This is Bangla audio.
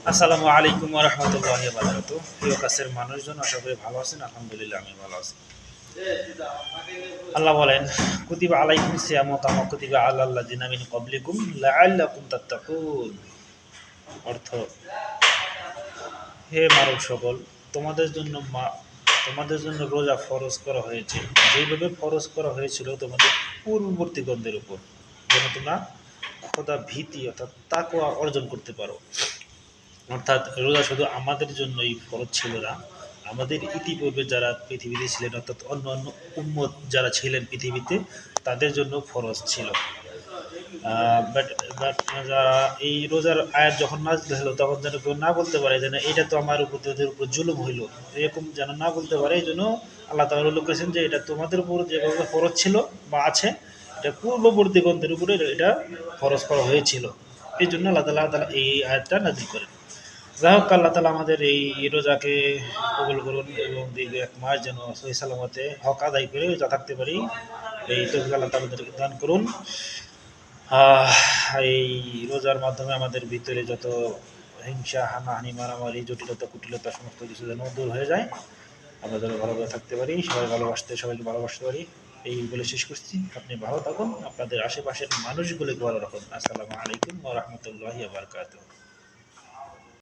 আসসালামু আলাইকুম ওয়া রাহমাতুল্লাহি ওয়া বারাকাতুহু। প্রিয় কাছের মানুষজন, আশা করি ভালো আছেন। আলহামদুলিল্লাহ আমি ভালো আছি। আল্লাহ বলেন, কুতিবা আলাইকুম সিয়ামু কামা কুতিবা আলাল লাযিনা মিন ক্বাবলিকুম লাআল্লাকুম তাত্তাকুন। অর্থ, হে মানব সকল, তোমাদের জন্য তোমাদের জন্য রোজা ফরজ করা হয়েছে, যেভাবে ফরজ করা হয়েছিল তোমাদের পূর্ববর্তীগণদের উপর, যেন তোমরা খোদা ভীতি অর্থাৎ তাকওয়া অর্জন করতে পারো। অর্থাৎ রোজা শুধু আমাদের জন্যই ফরজ ছিল না, আমাদের ইতিপূর্বে যারা পৃথিবীতে ছিলেন, অর্থাৎ অন্য অন্য উম্মত যারা ছিলেন পৃথিবীতে, তাদের জন্য ফরজ ছিল। বাট বাট যারা এই রোজার আয়াত যখন নাযিল হলো, তখন যেন কেউ না বলতে পারে যে না, এটা তো আমার উপর তাদের উপর জুলুম হইল, এরকম যেন না বলতে পারে। এই জন্য আল্লাহ তাআলা উল্লেখ করেছেন যে এটা তোমাদের উপর যেভাবে ফরজ ছিল বা আছে, এটা পূর্ববর্তীগণদের উপরে এটা ফরজ করা হয়েছিল। এই জন্য আল্লাহ তাআলা এই আয়াতটা নাযিল করেন। যাই হোক, আল্লাহ তালা আমাদের এই রোজাকে কবুল করুন এবং দীর্ঘ এক মাস যেন সহি সালামতে হক আদায় করে রোজা থাকতে পারি, এই তৌফিক আল্লাহ তাআলা আমাদেরকে দান করুন। আহ, এই রোজার মাধ্যমে আমাদের ভিতরে যত হিংসা, হানাহানি, মারামারি, জটিলতা, কুটিলতা সমস্ত কিছু যেন দূর হয়ে যায়, আমরা যেন ভালোভাবে থাকতে পারি, সবাইকে ভালোবাসতে পারি। এই বলে শেষ করছি। আপনি ভালো থাকুন, আপনাদের আশেপাশের মানুষগুলোকে ভালো রাখুন। আসসালামু আলাইকুম ওয়া রাহমাতুল্লাহি ওয়া বারাকাতুহু।